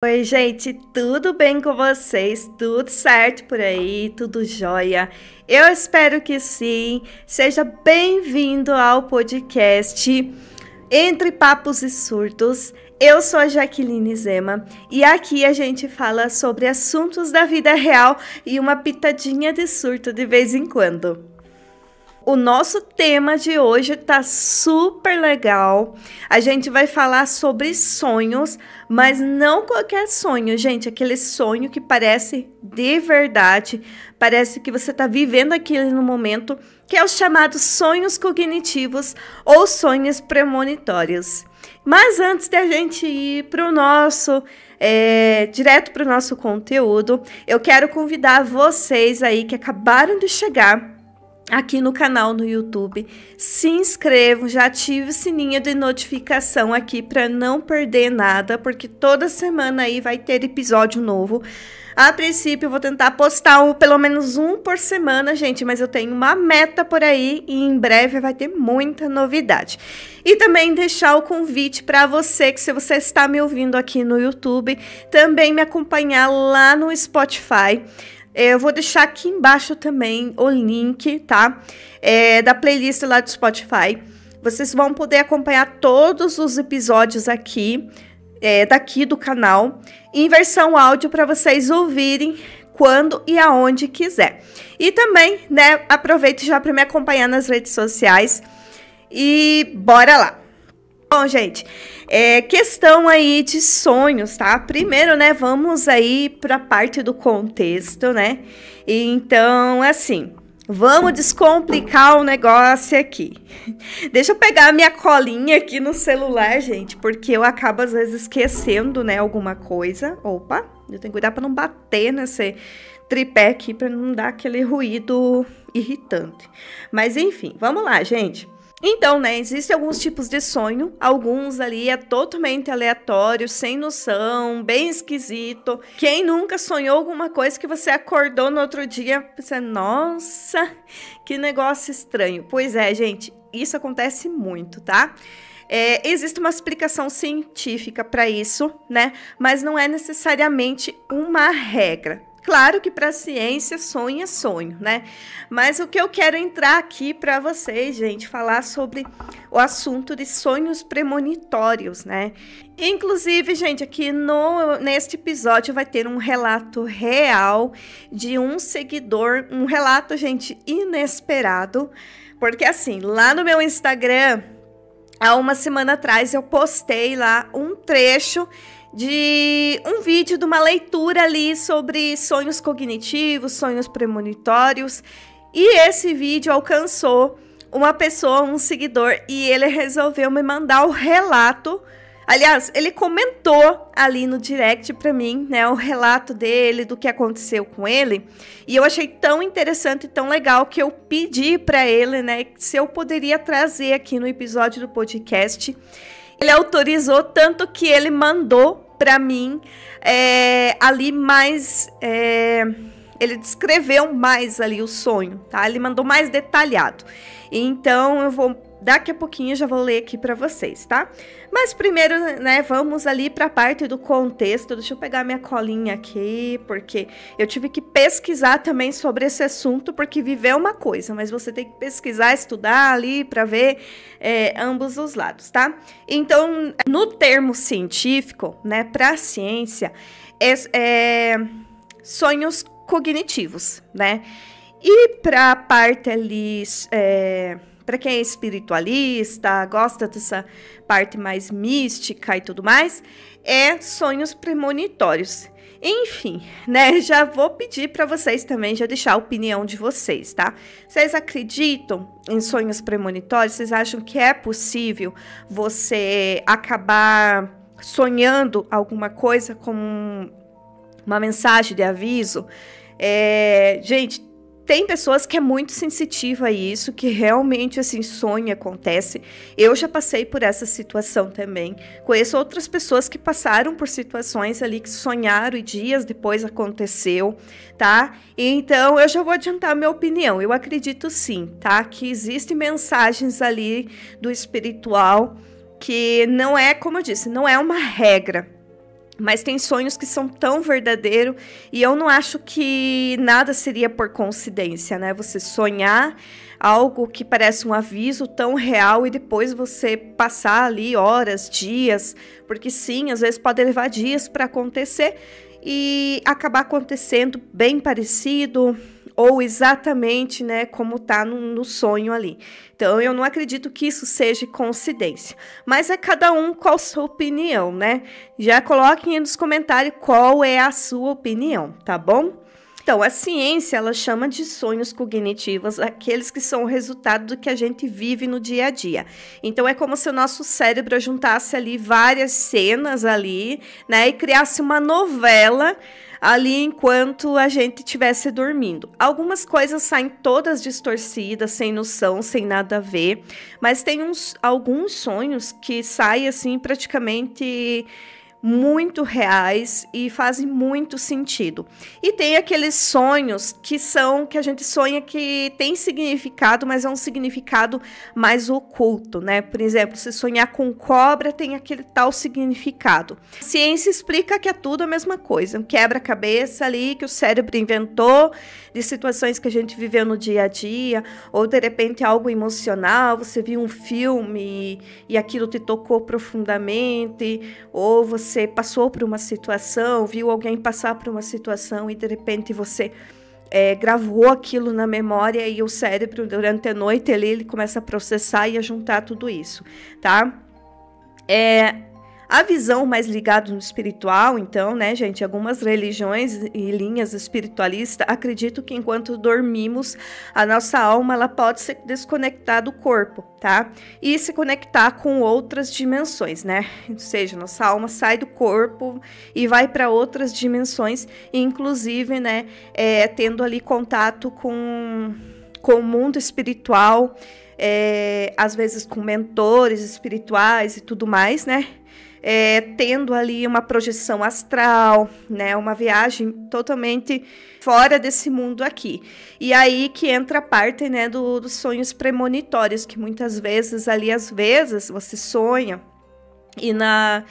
Oi, gente, tudo bem com vocês? Tudo certo por aí? Tudo jóia? Eu espero que sim. Seja bem-vindo ao podcast Entre Papos e Surtos. Eu sou a Jaqueline Zema e aqui a gente fala sobre assuntos da vida real e uma pitadinha de surto de vez em quando. O nosso tema de hoje tá super legal. A gente vai falar sobre sonhos, mas não qualquer sonho, gente. Aquele sonho que parece de verdade, parece que você tá vivendo aquilo no momento, que é os chamados sonhos cognitivos ou sonhos premonitórios. Mas antes da gente ir para o nosso direto para o nosso conteúdo, eu quero convidar vocês aí que acabaram de chegar aqui no canal no YouTube, se inscrevam, já ative o sininho de notificação aqui para não perder nada, porque toda semana aí vai ter episódio novo. A princípio eu vou tentar postar pelo menos um por semana, gente, mas eu tenho uma meta por aí e em breve vai ter muita novidade. E também deixar o convite para você, que se você está me ouvindo aqui no YouTube, também me acompanhar lá no Spotify. Eu vou deixar aqui embaixo também o link, tá? Da playlist lá do Spotify. Vocês vão poder acompanhar todos os episódios aqui, daqui do canal, em versão áudio para vocês ouvirem quando e aonde quiser. E também, né, aproveite já para me acompanhar nas redes sociais e bora lá! Bom, gente, questão aí de sonhos, tá? Primeiro, né, vamos aí para a parte do contexto, né? Então, assim, vamos descomplicar o negócio aqui. Deixa eu pegar a minha colinha aqui no celular, gente, porque eu acabo às vezes esquecendo, né, alguma coisa. Opa, eu tenho que cuidar para não bater nesse tripé aqui, para não dar aquele ruído irritante. Mas, enfim, vamos lá, gente. Então, né, existem alguns tipos de sonho, alguns ali é totalmente aleatório, sem noção, bem esquisito. Quem nunca sonhou alguma coisa que você acordou no outro dia pensando, nossa, que negócio estranho. Pois é, gente, isso acontece muito, tá? Existe uma explicação científica para isso, né, mas não é necessariamente uma regra. Claro que para a ciência sonho é sonho, né? Mas o que eu quero entrar aqui para vocês, gente, falar sobre o assunto de sonhos premonitórios, né? Inclusive, gente, aqui neste episódio vai ter um relato real de um seguidor, um relato, gente, inesperado, porque assim, lá no meu Instagram, há uma semana atrás, eu postei lá um trecho de um vídeo de uma leitura ali sobre sonhos cognitivos, sonhos premonitórios, e esse vídeo alcançou uma pessoa, um seguidor, e ele resolveu me mandar o relato. Aliás, ele comentou ali no direct para mim, né, o relato dele, do que aconteceu com ele, e eu achei tão interessante e tão legal que eu pedi para ele, né, se eu poderia trazer aqui no episódio do podcast. Ele autorizou, tanto que ele mandou para mim ali mais... ele descreveu mais ali o sonho, tá? Ele mandou mais detalhado. Então, eu vou... Daqui a pouquinho eu já vou ler aqui para vocês, tá? Mas primeiro, né, vamos ali para a parte do contexto. Deixa eu pegar minha colinha aqui, porque eu tive que pesquisar também sobre esse assunto, porque viver é uma coisa, mas você tem que pesquisar, estudar ali para ver ambos os lados, tá? Então, no termo científico, né, para a ciência, sonhos cognitivos, né? E para a parte ali... para quem é espiritualista, gosta dessa parte mais mística e tudo mais, sonhos premonitórios. Enfim, né, já vou pedir para vocês também já deixar a opinião de vocês, tá? Vocês acreditam em sonhos premonitórios? Vocês acham que é possível você acabar sonhando alguma coisa como uma mensagem de aviso? Gente, tem pessoas que é muito sensitiva a isso, que realmente, assim, sonho acontece. Eu já passei por essa situação também. Conheço outras pessoas que passaram por situações ali que sonharam e dias depois aconteceu, tá? Então, eu já vou adiantar a minha opinião. Eu acredito sim, tá? Que existem mensagens ali do espiritual que não é, como eu disse, não é uma regra. Mas tem sonhos que são tão verdadeiros e eu não acho que nada seria por coincidência, né? Você sonhar algo que parece um aviso tão real e depois você passar ali horas, dias, porque sim, às vezes pode levar dias para acontecer e acabar acontecendo bem parecido ou exatamente, né, como tá no sonho ali. Então, eu não acredito que isso seja coincidência. Mas é cada um com a sua opinião, né? Já coloquem aí nos comentários qual é a sua opinião, tá bom? Então, a ciência, ela chama de sonhos cognitivos aqueles que são o resultado do que a gente vive no dia a dia. Então, é como se o nosso cérebro juntasse ali várias cenas ali, né, e criasse uma novela ali enquanto a gente estivesse dormindo. Algumas coisas saem todas distorcidas, sem noção, sem nada a ver, mas tem alguns sonhos que saem assim praticamente muito reais e fazem muito sentido. E tem aqueles sonhos que a gente sonha que tem significado, mas é um significado mais oculto, né? Por exemplo, se sonhar com cobra tem aquele tal significado. A ciência explica que é tudo a mesma coisa, um quebra-cabeça ali que o cérebro inventou de situações que a gente viveu no dia a dia, ou de repente algo emocional, você viu um filme e aquilo te tocou profundamente, ou você passou por uma situação, viu alguém passar por uma situação e de repente você gravou aquilo na memória e o cérebro durante a noite ele começa a processar e a juntar tudo isso, tá? A visão mais ligada no espiritual, então, né, gente, algumas religiões e linhas espiritualistas acreditam que enquanto dormimos, a nossa alma ela pode se desconectar do corpo, tá? E se conectar com outras dimensões, né? Ou seja, nossa alma sai do corpo e vai para outras dimensões, inclusive, né, tendo ali contato com o mundo espiritual, às vezes com mentores espirituais e tudo mais, né? Tendo ali uma projeção astral, né, uma viagem totalmente fora desse mundo aqui. E aí que entra a parte, né, dos sonhos premonitórios, que muitas vezes ali, às vezes, você sonha e na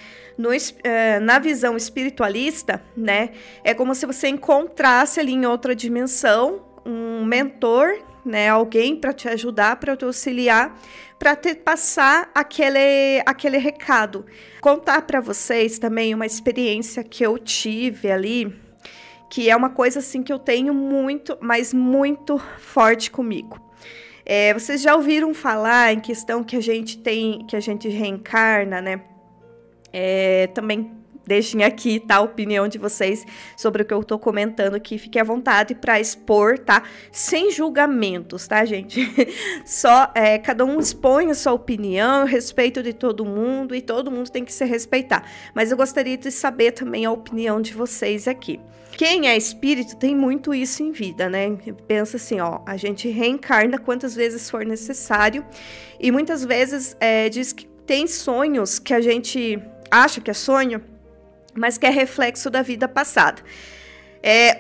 visão espiritualista, né, é como se você encontrasse ali em outra dimensão um mentor, né, alguém para te ajudar, para te auxiliar, para te passar aquele recado. Contar para vocês também uma experiência que eu tive ali, que é uma coisa assim que eu tenho muito, mas muito forte comigo. Vocês já ouviram falar em questão que a gente reencarna, né? Também deixem aqui, tá, a opinião de vocês sobre o que eu tô comentando aqui. Fique à vontade para expor, tá? Sem julgamentos, tá, gente? Só, cada um expõe a sua opinião, respeito de todo mundo e todo mundo tem que se respeitar. Mas eu gostaria de saber também a opinião de vocês aqui. Quem é espírito tem muito isso em vida, né? Pensa assim, ó, a gente reencarna quantas vezes for necessário e muitas vezes diz que tem sonhos que a gente acha que é sonho, mas que é reflexo da vida passada.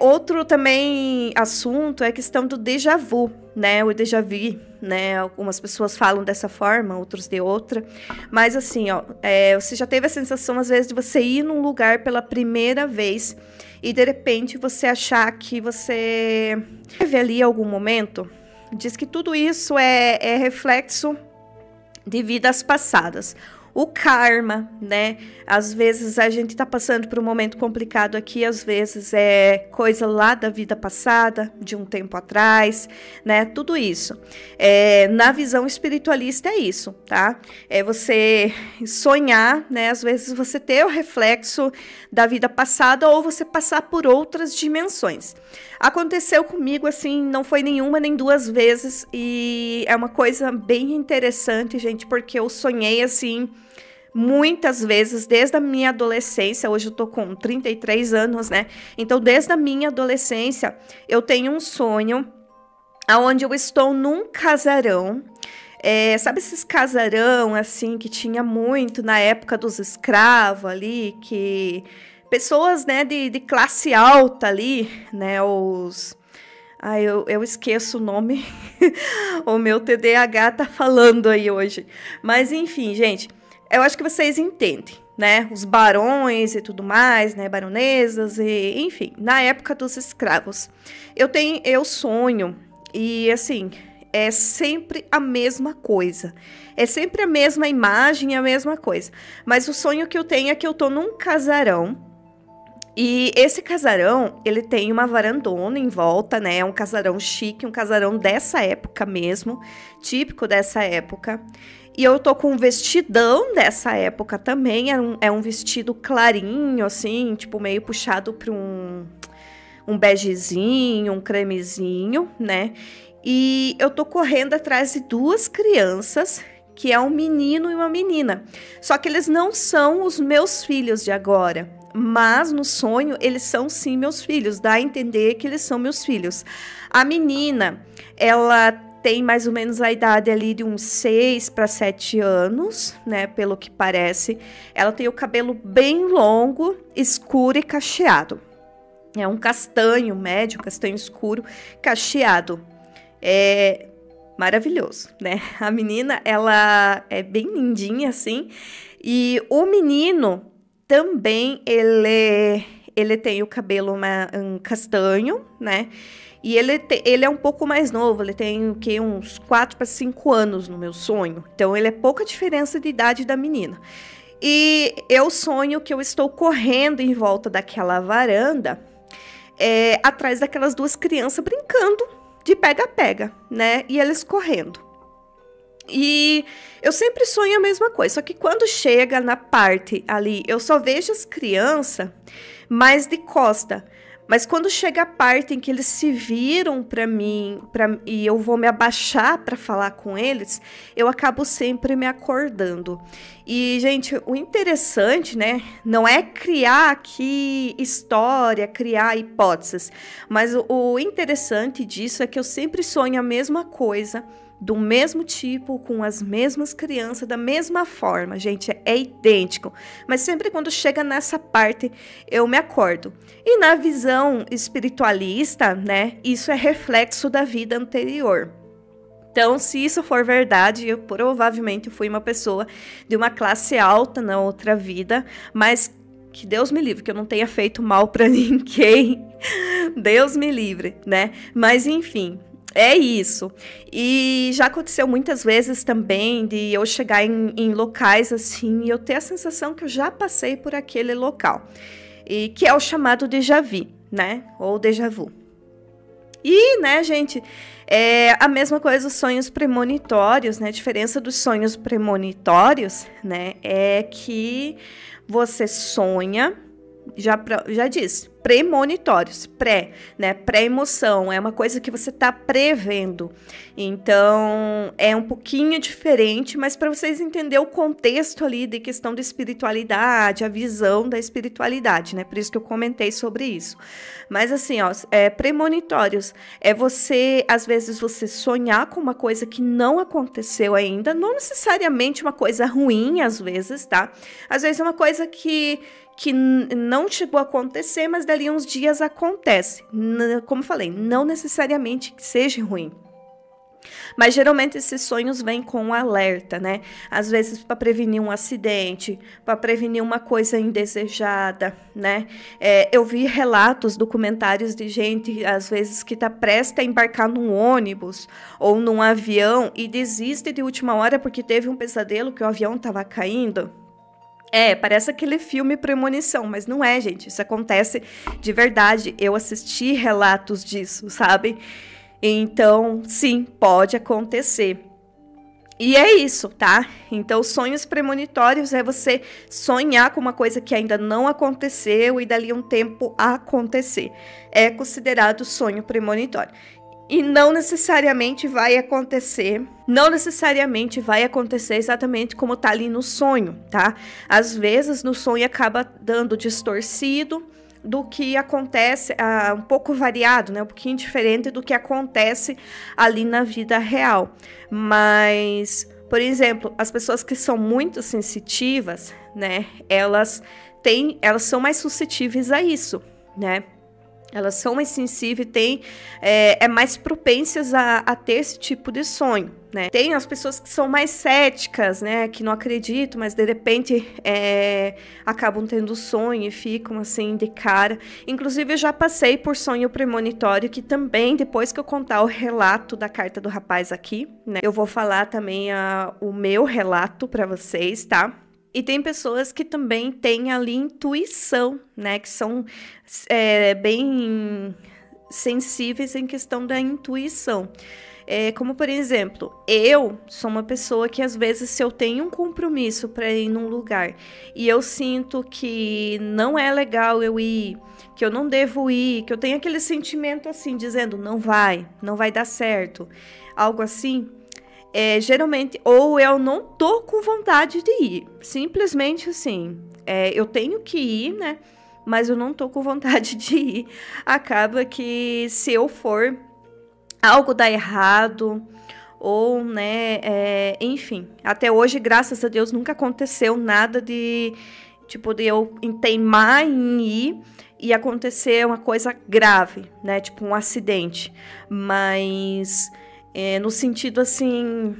Outro também assunto é a questão do déjà vu, né? O déjà vu, né? Algumas pessoas falam dessa forma, outros de outra. Mas assim, ó, você já teve a sensação, às vezes, de você ir num lugar pela primeira vez e, de repente, você achar que você teve ali algum momento? Diz que tudo isso é reflexo de vidas passadas. O karma, né? Às vezes a gente tá passando por um momento complicado aqui, às vezes é coisa lá da vida passada, de um tempo atrás, né? Tudo isso. Na visão espiritualista é isso, tá? É você sonhar, né? Às vezes você ter o reflexo da vida passada ou você passar por outras dimensões. Aconteceu comigo, assim, não foi nenhuma nem duas vezes e é uma coisa bem interessante, gente, porque eu sonhei, assim, muitas vezes, desde a minha adolescência. Hoje eu tô com 33 anos, né? Então, desde a minha adolescência, eu tenho um sonho onde eu estou num casarão. Sabe esses casarão, assim, que tinha muito na época dos escravos ali, que pessoas, né, de classe alta ali, né, eu esqueço o nome, o meu TDAH tá falando aí hoje, mas enfim, gente, eu acho que vocês entendem, né, os barões e tudo mais, né, baronesas, e, enfim, na época dos escravos. Eu sonho, e assim, é sempre a mesma coisa. É sempre a mesma imagem, a mesma coisa. Mas o sonho que eu tenho é que eu tô num casarão. E esse casarão, ele tem uma varandona em volta, né? É um casarão chique, um casarão dessa época mesmo, típico dessa época. E eu tô com um vestidão dessa época também, é um vestido clarinho, assim, tipo meio puxado para um begezinho, um cremezinho, né? E eu tô correndo atrás de duas crianças, que é um menino e uma menina. Só que eles não são os meus filhos de agora, mas no sonho eles são sim meus filhos, dá a entender que eles são meus filhos. A menina, ela tem mais ou menos a idade ali de uns 6 para 7 anos, né, pelo que parece. Ela tem o cabelo bem longo, escuro e cacheado. É um castanho médio, castanho escuro, cacheado. É maravilhoso, né? A menina, ela é bem lindinha, assim. E o menino também, ele tem o cabelo um castanho, né? E ele é um pouco mais novo, ele tem uns 4 para 5 anos no meu sonho. Então, ele é pouca diferença de idade da menina. E eu sonho que eu estou correndo em volta daquela varanda, atrás daquelas duas crianças brincando de pega-pega, né? E eles correndo. E eu sempre sonho a mesma coisa, só que quando chega na parte ali, eu só vejo as crianças mais de costa. Mas quando chega a parte em que eles se viram para mim, e eu vou me abaixar para falar com eles, eu acabo sempre me acordando. E, gente, o interessante, né, não é criar aqui história, criar hipóteses, mas o interessante disso é que eu sempre sonho a mesma coisa, do mesmo tipo, com as mesmas crianças, da mesma forma, gente, é idêntico. Mas sempre quando chega nessa parte, eu me acordo. E na visão espiritualista, né, isso é reflexo da vida anterior. Então, se isso for verdade, eu provavelmente fui uma pessoa de uma classe alta na outra vida, mas que Deus me livre, que eu não tenha feito mal para ninguém. Deus me livre, né? Mas, enfim, é isso. E já aconteceu muitas vezes também de eu chegar em locais assim e eu ter a sensação que eu já passei por aquele local. E que é o chamado déjà vu, né? Ou déjà vu. E, né, gente, é a mesma coisa os sonhos premonitórios, né? A diferença dos sonhos premonitórios, né, é que você sonha, já disse, premonitórios, né? Pré-emoção, é uma coisa que você está prevendo. Então, é um pouquinho diferente, mas para vocês entenderem o contexto ali de questão da espiritualidade, a visão da espiritualidade, né? Por isso que eu comentei sobre isso. Mas assim, ó, premonitórios é você, às vezes, você sonhar com uma coisa que não aconteceu ainda, não necessariamente uma coisa ruim, às vezes, tá? Às vezes é uma coisa que não chegou a acontecer, mas dali uns dias acontece. Como falei, não necessariamente que seja ruim. Mas geralmente esses sonhos vêm com um alerta, né? Às vezes para prevenir um acidente, para prevenir uma coisa indesejada, né? Eu vi relatos, documentários de gente, às vezes, que está prestes a embarcar num ônibus ou num avião e desiste de última hora porque teve um pesadelo que o avião estava caindo. Parece aquele filme Premonição, mas não é, gente. Isso acontece de verdade. Eu assisti relatos disso, sabe? Então, sim, pode acontecer. E é isso, tá? Então, sonhos premonitórios é você sonhar com uma coisa que ainda não aconteceu e dali um tempo acontecer. É considerado sonho premonitório. E não necessariamente vai acontecer exatamente como tá ali no sonho, tá? Às vezes no sonho acaba dando distorcido do que acontece, um pouco variado, né? Um pouquinho diferente do que acontece ali na vida real. Mas, por exemplo, as pessoas que são muito sensitivas, né? Elas são mais suscetíveis a isso, né? Elas são mais sensíveis, é mais propensas a ter esse tipo de sonho, né? Tem as pessoas que são mais céticas, né? Que não acreditam, mas de repente acabam tendo sonho e ficam assim de cara. Inclusive, eu já passei por sonho premonitório, que também, depois que eu contar o relato da carta do rapaz aqui, né? Eu vou falar também o meu relato para vocês, tá? E tem pessoas que também têm ali intuição, né? Que são bem sensíveis em questão da intuição. Como, por exemplo, eu sou uma pessoa que, às vezes, se eu tenho um compromisso para ir num lugar e eu sinto que não é legal eu ir, que eu não devo ir, que eu tenho aquele sentimento assim, dizendo, não vai dar certo, algo assim... geralmente, ou eu não tô com vontade de ir, simplesmente assim, eu tenho que ir, né, mas eu não tô com vontade de ir, acaba que se eu for, algo dá errado, ou, né, enfim, até hoje, graças a Deus, nunca aconteceu nada de, tipo, de eu teimar em ir, e acontecer uma coisa grave, né, tipo um acidente, mas... no sentido assim,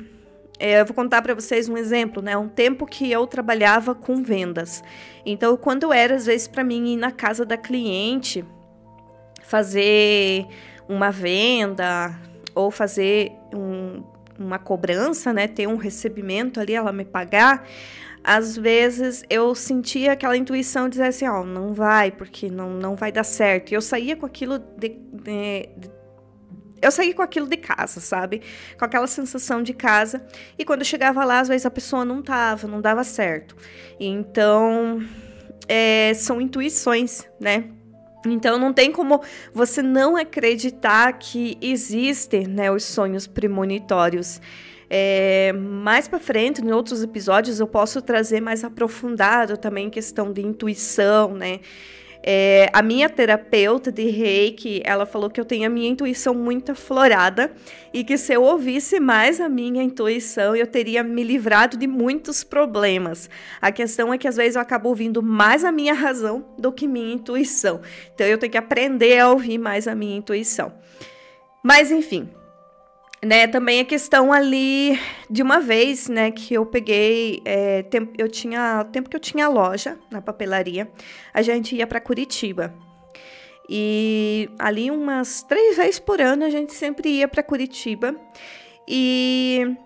eu vou contar para vocês um exemplo, né? Um tempo que eu trabalhava com vendas. Então, quando era, às vezes, para mim ir na casa da cliente, fazer uma venda ou fazer uma cobrança, né? Ter um recebimento ali, ela me pagar. Às vezes eu sentia aquela intuição de dizer assim, ó, não vai, porque não vai dar certo. E eu saía com aquilo eu saí com aquilo de casa, sabe? Com aquela sensação de casa. E quando eu chegava lá, às vezes a pessoa não dava certo. Então, são intuições, né? Então, não tem como você não acreditar que existem, né, os sonhos premonitórios. Mais para frente, em outros episódios, eu posso trazer mais aprofundado também questão de intuição, né? A minha terapeuta de Reiki, ela falou que eu tenho a minha intuição muito aflorada e que se eu ouvisse mais a minha intuição, eu teria me livrado de muitos problemas. A questão é que às vezes eu acabo ouvindo mais a minha razão do que minha intuição. Então eu tenho que aprender a ouvir mais a minha intuição. Mas enfim... né, também a questão ali de uma vez, né, que eu peguei, tempo que eu tinha loja na papelaria, a gente ia para Curitiba. E ali umas 3 vezes por ano a gente sempre ia para Curitiba. E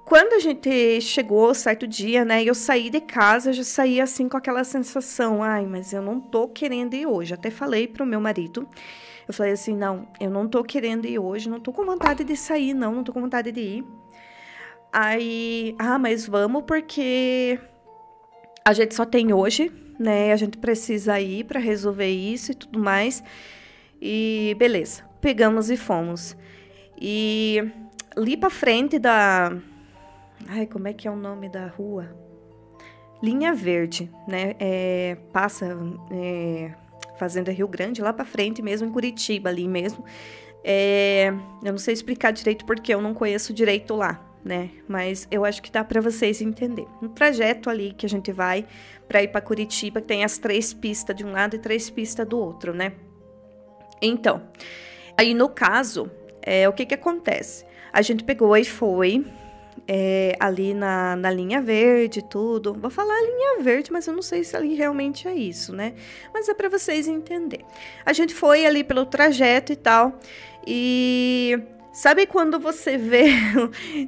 quando a gente chegou certo dia, né, eu saí de casa, eu já saí assim com aquela sensação, ai, mas eu não tô querendo ir hoje. Até falei pro meu marido. Eu falei assim, não, eu não tô querendo ir hoje, não tô com vontade de sair, não tô com vontade de ir. Aí, mas vamos porque a gente só tem hoje, né? A gente precisa ir para resolver isso e tudo mais. E beleza, pegamos e fomos. E ali pra frente da... Ai, como é que é o nome da rua? Linha Verde, né? Passa... Fazenda Rio Grande, lá pra frente mesmo, em Curitiba, ali mesmo. Eu não sei explicar direito porque eu não conheço direito lá, né? Mas eu acho que dá pra vocês entenderem. Um trajeto ali que a gente vai pra ir pra Curitiba, que tem as 3 pistas de um lado e 3 pistas do outro, né? Então, aí no caso, o que acontece? A gente pegou e foi... ali na linha verde, tudo. Vou falar linha verde, mas eu não sei se ali realmente é isso, né? Mas é para vocês entenderem. A gente foi ali pelo trajeto e tal, e sabe quando você vê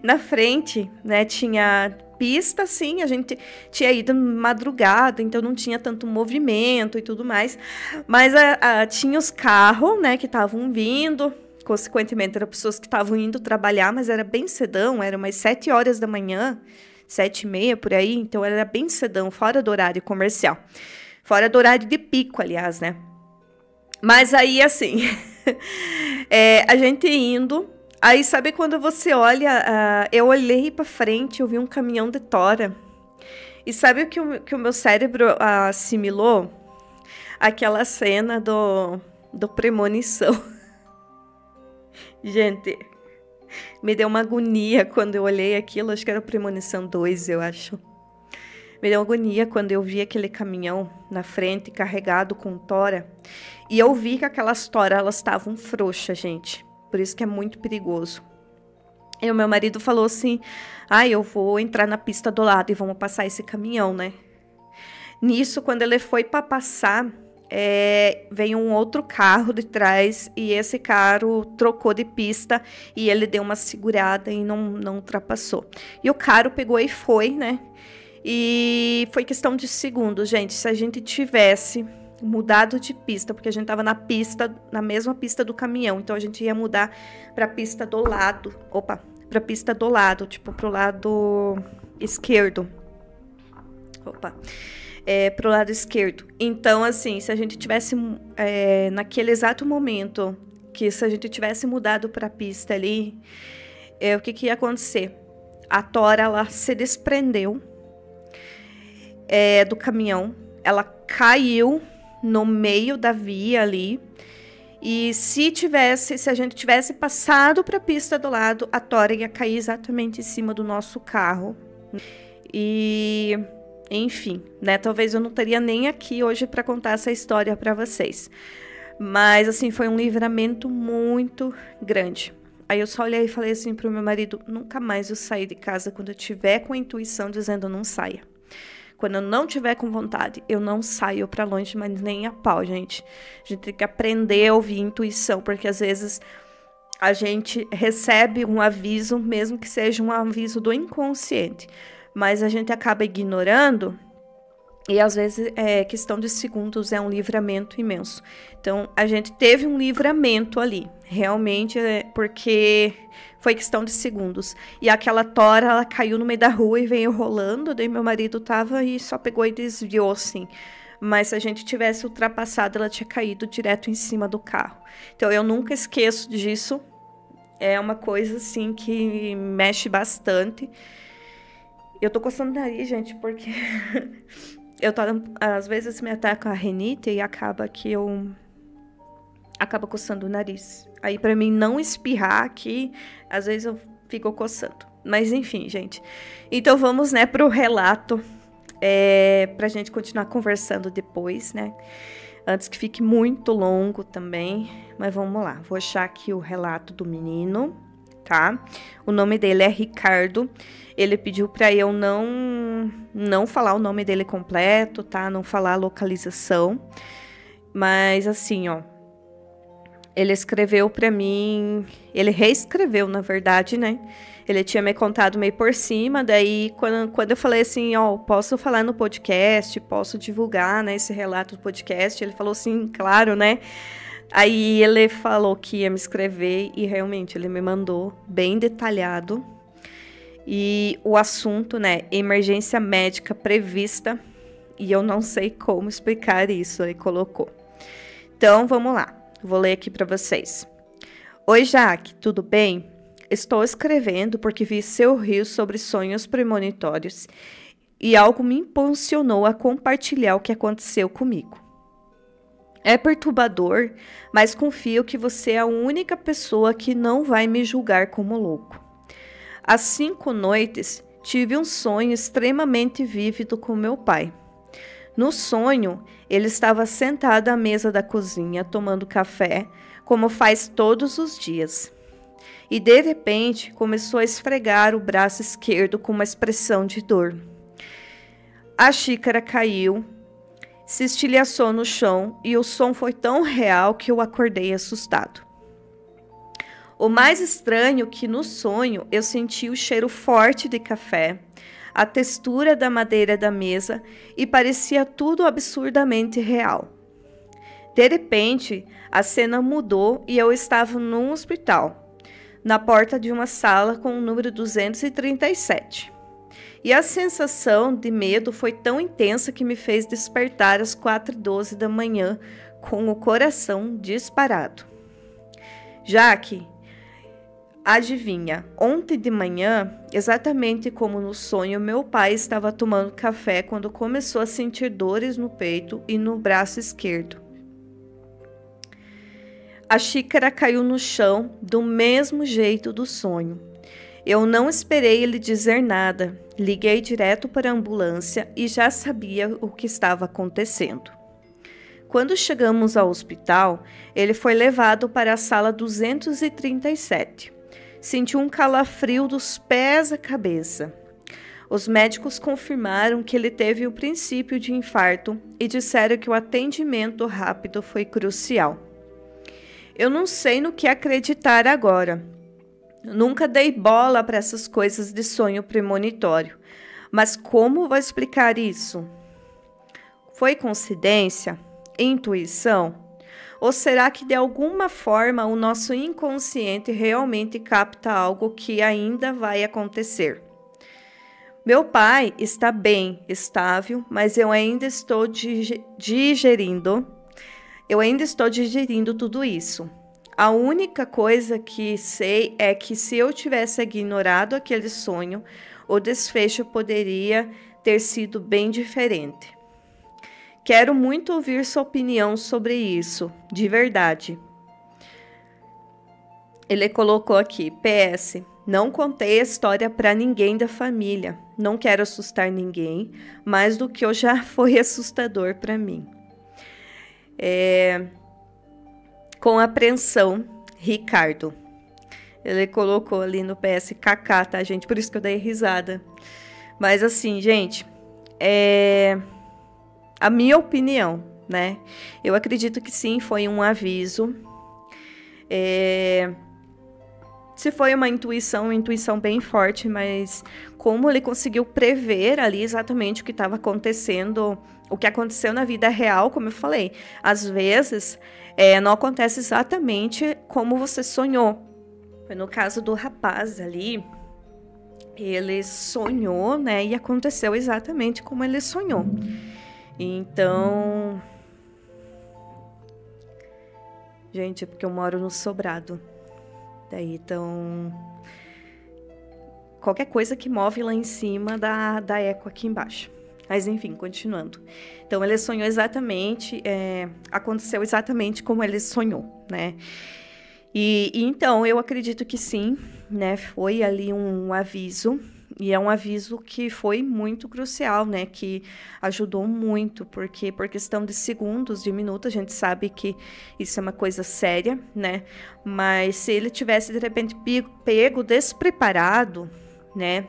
na frente, né? Tinha pista, assim, a gente tinha ido madrugada, então não tinha tanto movimento e tudo mais, mas tinha os carros, né, que estavam vindo. Consequentemente, eram pessoas que estavam indo trabalhar, mas era bem cedão, era umas 7 horas da manhã, 7h30, por aí, então era bem cedão, fora do horário comercial. Fora do horário de pico, aliás, né? Mas aí, assim, a gente indo, aí sabe quando você olha, eu olhei pra frente, eu vi um caminhão de tora, e sabe o que o meu cérebro assimilou? Aquela cena do Premonição. Gente, me deu uma agonia quando eu olhei aquilo. Acho que era Premonição 2, eu acho. Me deu agonia quando eu vi aquele caminhão na frente carregado com tora. E eu vi que aquelas toras, elas estavam frouxas, gente. Por isso que é muito perigoso. E o meu marido falou assim, eu vou entrar na pista do lado e vamos passar esse caminhão, né? Nisso, quando ele foi para passar, veio um outro carro de trás e esse carro trocou de pista e ele deu uma segurada e não ultrapassou. E o carro pegou e foi, né? E foi questão de segundos, gente. Se a gente tivesse mudado de pista, porque a gente tava na mesma pista do caminhão, então a gente ia mudar para a pista do lado. Para a pista do lado, tipo pro lado esquerdo. Pro lado esquerdo. Então, assim, se a gente tivesse naquele exato momento que se a gente tivesse mudado para a pista ali, o que ia acontecer? A tora, ela se desprendeu do caminhão, ela caiu no meio da via ali, e se a gente tivesse passado para a pista do lado, a tora ia cair exatamente em cima do nosso carro. E enfim, né? Talvez eu não estaria nem aqui hoje para contar essa história para vocês. Mas, assim, foi um livramento muito grande. Aí eu só olhei e falei assim pro meu marido, nunca mais eu sair de casa quando eu tiver com a intuição dizendo não saia. Quando eu não tiver com vontade, eu não saio para longe, mas nem a pau, gente. A gente tem que aprender a ouvir intuição, porque às vezes a gente recebe um aviso, mesmo que seja um aviso do inconsciente, mas a gente acaba ignorando e às vezes questão de segundos é um livramento imenso. Então a gente teve um livramento ali, realmente, porque foi questão de segundos. E aquela tora, ela caiu no meio da rua e veio rolando, daí meu marido tava e só pegou e desviou assim. Mas se a gente tivesse ultrapassado, ela tinha caído direto em cima do carro. Então eu nunca esqueço disso. É uma coisa assim que mexe bastante. Eu tô coçando o nariz, gente, porque às vezes me ataca a rinite e acaba coçando o nariz. Aí pra mim não espirrar aqui, às vezes eu fico coçando. Mas enfim, gente. Então vamos, né, pro relato, pra gente continuar conversando depois, né? Antes que fique muito longo também. Mas vamos lá, vou achar aqui o relato do menino, tá? O nome dele é Ricardo. Ele pediu para eu não falar o nome dele completo, tá? Não falar a localização. Mas assim, ó. Ele escreveu para mim... Ele reescreveu, na verdade, né? Ele tinha me contado meio por cima. Daí, quando eu falei assim, ó, posso falar no podcast? Posso divulgar, né, esse relato do podcast? Ele falou assim, claro, né? Aí ele falou que ia me escrever e realmente ele me mandou bem detalhado. E o assunto, né, emergência médica prevista, e eu não sei como explicar isso, ele colocou. Então, vamos lá, vou ler aqui para vocês. Oi, Jaque, tudo bem? Estou escrevendo porque vi seu rio sobre sonhos premonitórios e algo me impulsionou a compartilhar o que aconteceu comigo. É perturbador, mas confio que você é a única pessoa que não vai me julgar como louco. Há 5 noites, tive um sonho extremamente vívido com meu pai. No sonho, ele estava sentado à mesa da cozinha, tomando café, como faz todos os dias. E, de repente, começou a esfregar o braço esquerdo com uma expressão de dor. A xícara caiu, se estilhaçou no chão e o som foi tão real que eu acordei assustado. O mais estranho é que no sonho eu senti o cheiro forte de café, a textura da madeira da mesa e parecia tudo absurdamente real. De repente, a cena mudou e eu estava num hospital, na porta de uma sala com o número 237. E a sensação de medo foi tão intensa que me fez despertar às 4h12 da manhã com o coração disparado. Jaque, adivinha, ontem de manhã, exatamente como no sonho, meu pai estava tomando café quando começou a sentir dores no peito e no braço esquerdo. A xícara caiu no chão do mesmo jeito do sonho. Eu não esperei ele dizer nada. Liguei direto para a ambulância e já sabia o que estava acontecendo. Quando chegamos ao hospital, ele foi levado para a sala 237. Senti um calafrio dos pés à cabeça. Os médicos confirmaram que ele teve o princípio de infarto e disseram que o atendimento rápido foi crucial. Eu não sei no que acreditar agora. Nunca dei bola para essas coisas de sonho premonitório. Mas como vou explicar isso? Foi coincidência? Intuição? Ou será que de alguma forma o nosso inconsciente realmente capta algo que ainda vai acontecer? Meu pai está bem, estável, mas eu ainda estou digerindo tudo isso. A única coisa que sei é que se eu tivesse ignorado aquele sonho, o desfecho poderia ter sido bem diferente. Quero muito ouvir sua opinião sobre isso, de verdade. Ele colocou aqui, PS, não contei a história para ninguém da família. Não quero assustar ninguém, mais do que eu já foi assustador para mim. Com apreensão, Ricardo. Ele colocou ali no PSKK, tá, gente? Por isso que eu dei risada. Mas assim, gente, a minha opinião, né? Eu acredito que sim, foi um aviso. Se foi uma intuição bem forte, mas como ele conseguiu prever ali exatamente o que estava acontecendo, o que aconteceu na vida real, como eu falei, às vezes não acontece exatamente como você sonhou. No caso do rapaz ali, ele sonhou, né, e aconteceu exatamente como ele sonhou. Então, gente, é porque eu moro no sobrado. Daí, então, qualquer coisa que move lá em cima dá eco aqui embaixo. Mas, enfim, continuando. Então, ele sonhou exatamente, aconteceu exatamente como ele sonhou, né? E então, eu acredito que sim, né? Foi ali um aviso, e é um aviso que foi muito crucial, né? Que ajudou muito, porque por questão de segundos, de minutos, a gente sabe que isso é uma coisa séria, né? Mas se ele tivesse, de repente, pego despreparado, né?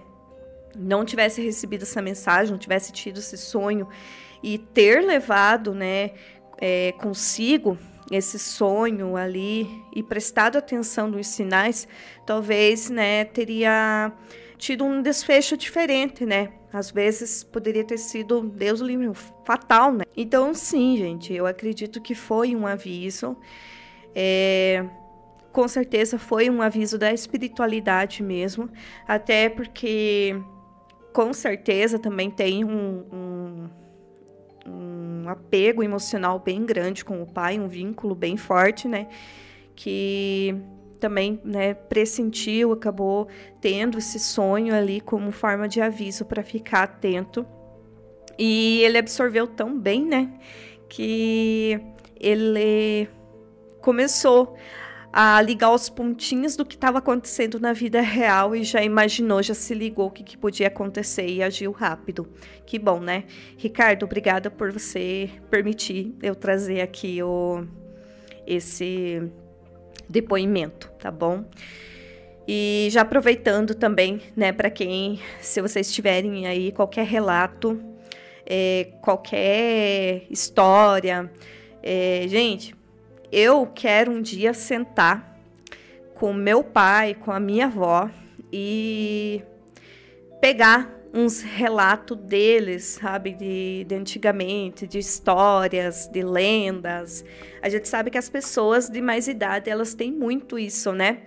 Não tivesse recebido essa mensagem, não tivesse tido esse sonho e ter levado, né, consigo esse sonho ali e prestado atenção nos sinais, talvez, né, teria tido um desfecho diferente, né? Às vezes poderia ter sido, Deus o livre, fatal, né? Então, sim, gente, eu acredito que foi um aviso. Com certeza foi um aviso da espiritualidade mesmo, até porque com certeza também tem um apego emocional bem grande com o pai, um vínculo bem forte, né? Que também, né, pressentiu, acabou tendo esse sonho ali como forma de aviso para ficar atento. E ele absorveu tão bem, né, que ele começou a ligar os pontinhos do que estava acontecendo na vida real e já imaginou, já se ligou o que podia acontecer e agiu rápido. Que bom, né? Ricardo, obrigada por você permitir eu trazer aqui esse depoimento, tá bom? E já aproveitando também, né, para quem, se vocês tiverem aí qualquer relato, qualquer história, gente, eu quero um dia sentar com meu pai, com a minha avó e pegar uns relatos deles, sabe, de antigamente, de histórias, de lendas. A gente sabe que as pessoas de mais idade, elas têm muito isso, né?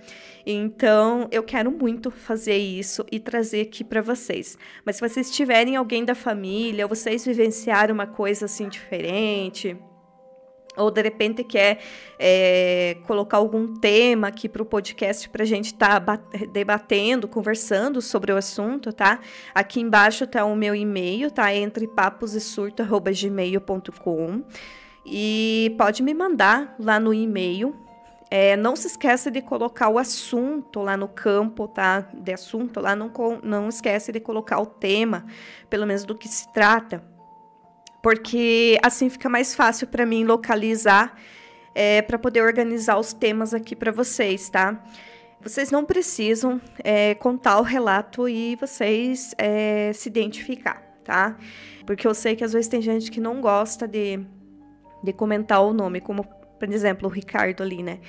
Então, eu quero muito fazer isso e trazer aqui para vocês. Mas se vocês tiverem alguém da família, ou vocês vivenciaram uma coisa assim diferente, ou de repente quer colocar algum tema aqui para o podcast para a gente estar debatendo, conversando sobre o assunto, tá? Aqui embaixo tá o meu e-mail, tá? entrepaposesurto@gmail.com e pode me mandar lá no e-mail Não se esqueça de colocar o assunto lá no campo, tá? De assunto lá, não esquece de colocar o tema, pelo menos do que se trata, porque assim fica mais fácil para mim localizar, para poder organizar os temas aqui para vocês, tá? Vocês não precisam contar o relato e vocês se identificar, tá? Porque eu sei que às vezes tem gente que não gosta de comentar o nome, como, por exemplo, o Ricardo ali, né?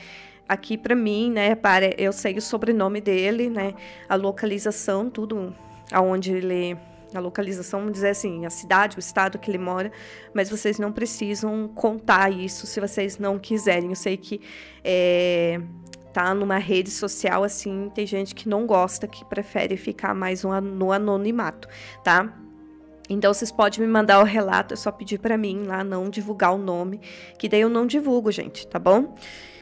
Aqui para mim, né, eu sei o sobrenome dele, né? A localização, tudo aonde ele... A localização, vamos dizer assim, a cidade, o estado que ele mora, mas vocês não precisam contar isso se vocês não quiserem. Eu sei que tá numa rede social, assim, tem gente que não gosta, que prefere ficar mais no anonimato, tá? Então, vocês podem me mandar o relato, é só pedir para mim lá, não divulgar o nome, que daí eu não divulgo, gente, tá bom?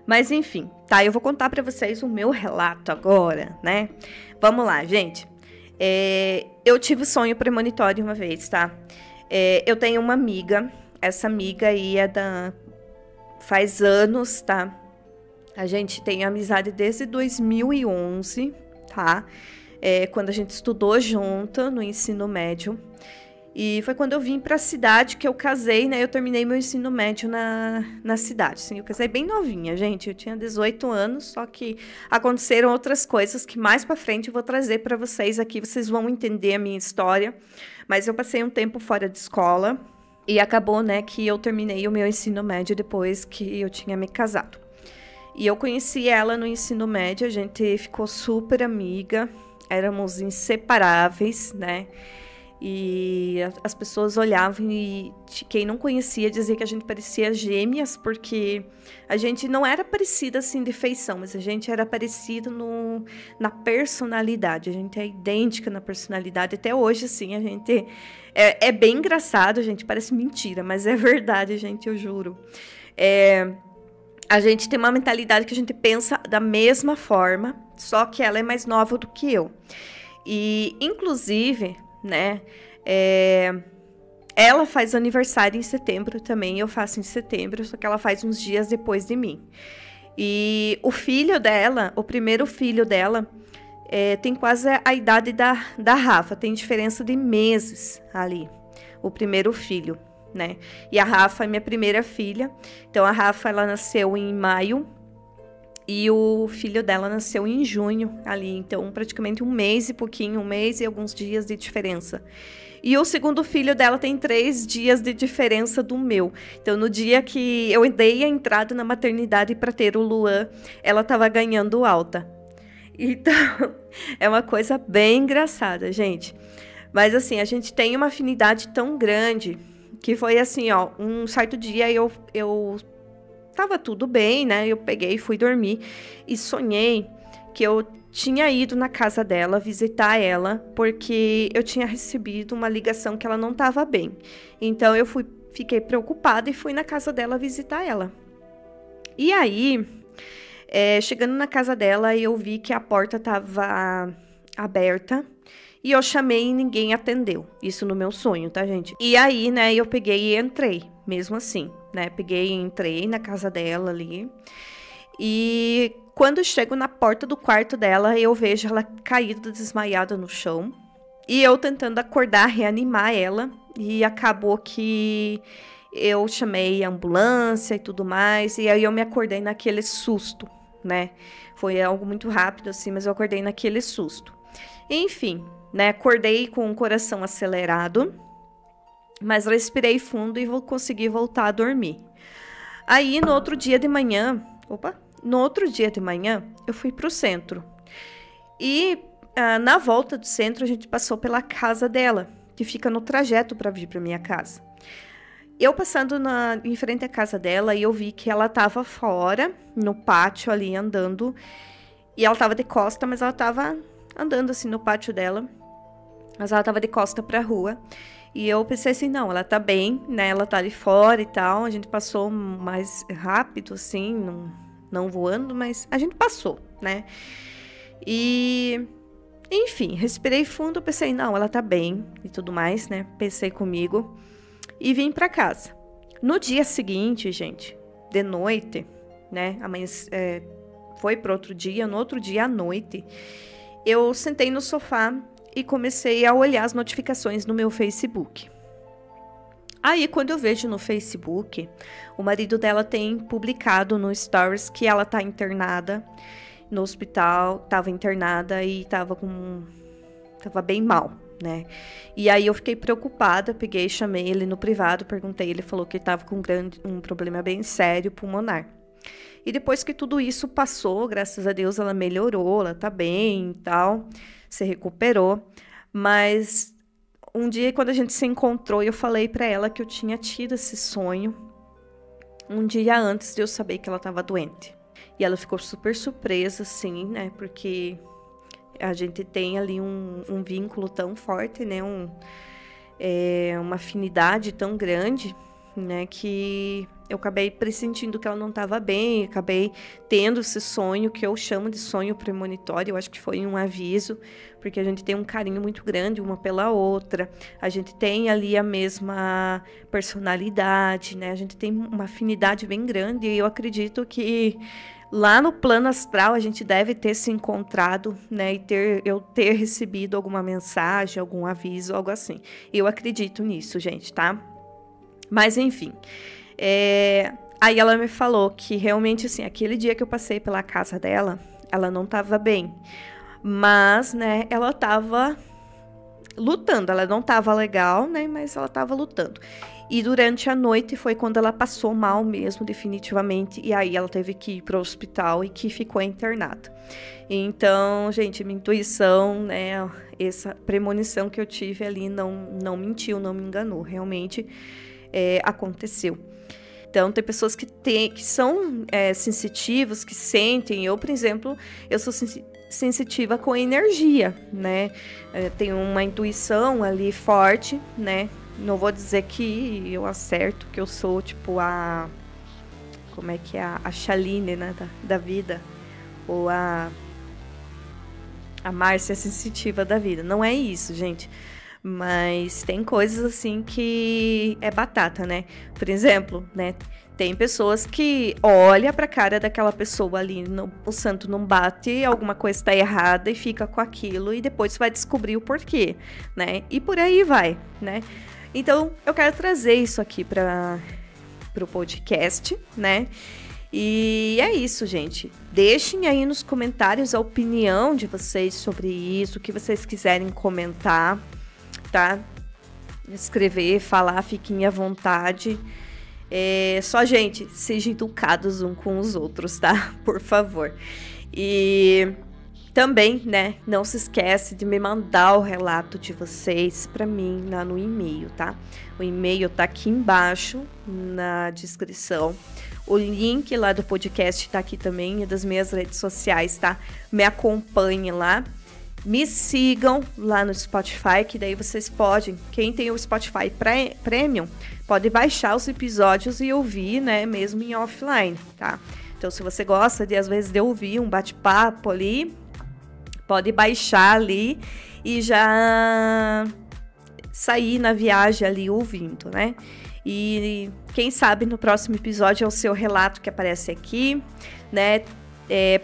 Mas, enfim, tá? Eu vou contar para vocês o meu relato agora, né? Vamos lá, gente. Eu tive sonho premonitório uma vez, tá? Eu tenho uma amiga, essa amiga aí faz anos, tá? A gente tem amizade desde 2011, tá? Quando a gente estudou junto no ensino médio. E foi quando eu vim para a cidade que eu casei, né? Eu terminei meu ensino médio na cidade. Assim, eu casei bem novinha, gente. Eu tinha 18 anos, só que aconteceram outras coisas que mais para frente eu vou trazer para vocês aqui. Vocês vão entender a minha história. Mas eu passei um tempo fora de escola e acabou, né, que eu terminei o meu ensino médio depois que eu tinha me casado. E eu conheci ela no ensino médio, a gente ficou super amiga, éramos inseparáveis, né? E as pessoas olhavam e quem não conhecia dizia que a gente parecia gêmeas, porque a gente não era parecida assim de feição, mas a gente era parecido na personalidade, a gente é idêntica na personalidade, até hoje assim, a gente é bem engraçado, gente, parece mentira, mas é verdade, gente, eu juro. A gente tem uma mentalidade que a gente pensa da mesma forma, só que ela é mais nova do que eu. E, inclusive, né, ela faz aniversário em setembro também, eu faço em setembro, só que ela faz uns dias depois de mim. E o filho dela, o primeiro filho dela, tem quase a idade da Rafa, tem diferença de meses ali, o primeiro filho, né? E a Rafa é minha primeira filha, então a Rafa, ela nasceu em maio, e o filho dela nasceu em junho ali, então praticamente um mês e pouquinho, um mês e alguns dias de diferença. E o segundo filho dela tem 3 dias de diferença do meu. Então no dia que eu dei a entrada na maternidade para ter o Luan, ela estava ganhando alta. Então é uma coisa bem engraçada, gente. Mas assim, a gente tem uma afinidade tão grande que foi assim, ó, um certo dia eu tava tudo bem, né? Eu peguei e fui dormir e sonhei que eu tinha ido na casa dela visitar ela porque eu tinha recebido uma ligação que ela não estava bem. Então eu fiquei preocupada e fui na casa dela visitar ela. E aí, chegando na casa dela, eu vi que a porta estava aberta. E eu chamei e ninguém atendeu. Isso no meu sonho, tá, gente? E aí, né, eu peguei e entrei, mesmo assim, né? Peguei e entrei na casa dela ali. E quando eu chego na porta do quarto dela, eu vejo ela caída, desmaiada no chão. E eu tentando acordar, reanimar ela. E acabou que eu chamei a ambulância e tudo mais. E aí eu me acordei naquele susto, né? Foi algo muito rápido, assim, mas eu acordei naquele susto. Enfim, né? Acordei com o coração acelerado, mas respirei fundo e consegui voltar a dormir. Aí, no outro dia de manhã, eu fui pro centro. E na volta do centro, a gente passou pela casa dela, que fica no trajeto para vir para minha casa. Eu passando em frente à casa dela, e eu vi que ela estava fora, no pátio ali, andando. E ela estava de costa, mas ela estava andando assim no pátio dela. Mas ela estava de costa para a rua. E eu pensei assim, não, ela tá bem, né? Ela tá ali fora e tal. A gente passou mais rápido, assim, não voando, mas a gente passou, né? E, enfim, respirei fundo, pensei, não, ela tá bem e tudo mais, né? Pensei comigo e vim para casa. No dia seguinte, gente, de noite, né? Foi para outro dia, no outro dia à noite, eu sentei no sofá e comecei a olhar as notificações no meu Facebook. Aí, quando eu vejo no Facebook, o marido dela tem publicado no Stories que ela tá internada no hospital, tava internada e tava bem mal, né? E aí eu fiquei preocupada, peguei, chamei ele no privado, perguntei, ele falou que ele tava com um problema bem sério pulmonar. E depois que tudo isso passou, graças a Deus ela melhorou, ela tá bem e tal, se recuperou, mas um dia, quando a gente se encontrou, eu falei pra ela que eu tinha tido esse sonho um dia antes de eu saber que ela estava doente. E ela ficou super surpresa, assim, né? Porque a gente tem ali um vínculo tão forte, né? Uma afinidade tão grande, né? Que eu acabei pressentindo que ela não estava bem, acabei tendo esse sonho, que eu chamo de sonho premonitório. Eu acho que foi um aviso, porque a gente tem um carinho muito grande uma pela outra, a gente tem ali a mesma personalidade, né? A gente tem uma afinidade bem grande, e eu acredito que lá no plano astral a gente deve ter se encontrado, né? E eu ter recebido alguma mensagem, algum aviso, algo assim. Eu acredito nisso, gente, tá? Mas enfim, aí ela me falou que realmente, assim, aquele dia que eu passei pela casa dela, ela não estava bem, mas, né, ela estava lutando, ela não estava legal, né, mas ela estava lutando. E durante a noite foi quando ela passou mal mesmo, definitivamente, e aí ela teve que ir para o hospital e que ficou internada. Então, gente, minha intuição, né, essa premonição que eu tive ali não mentiu, não me enganou, realmente aconteceu. Então, tem pessoas que são sensitivos, que sentem. Eu, por exemplo, eu sou sensitiva com energia, né? Tenho uma intuição ali forte, né? Não vou dizer que eu acerto, que eu sou tipo como é que é? A Chaline, né? Da vida. Ou a Márcia sensitiva da vida. Não é isso, gente. Mas tem coisas assim que é batata, né? Por exemplo, né? Tem pessoas que olham pra cara daquela pessoa ali, o santo não bate, alguma coisa tá errada e fica com aquilo e depois vai descobrir o porquê, né? E por aí vai, né? Então, eu quero trazer isso aqui pro podcast, né? E é isso, gente. Deixem aí nos comentários a opinião de vocês sobre isso, o que vocês quiserem comentar, tá? Escrever, falar, fiquem à vontade. Só, gente, sejam educados uns com os outros, tá? Por favor. E também, né, não se esquece de me mandar o relato de vocês para mim lá no e-mail, tá? O e-mail tá aqui embaixo na descrição. O link lá do podcast tá aqui também, e das minhas redes sociais, tá? Me acompanhem lá. Me sigam lá no Spotify, que daí vocês podem, quem tem o Spotify Premium, pode baixar os episódios e ouvir, né, mesmo em offline, tá? Então, se você gosta às vezes, de ouvir um bate-papo ali, pode baixar ali e já sair na viagem ali ouvindo, né? E quem sabe no próximo episódio é o seu relato que aparece aqui, né?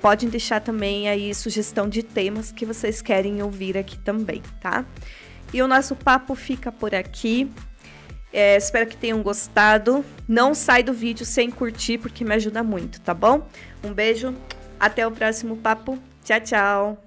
Podem deixar também aí sugestão de temas que vocês querem ouvir aqui também, tá? E o nosso papo fica por aqui. Espero que tenham gostado. Não sai do vídeo sem curtir, porque me ajuda muito, tá bom? Um beijo, até o próximo papo. Tchau, tchau!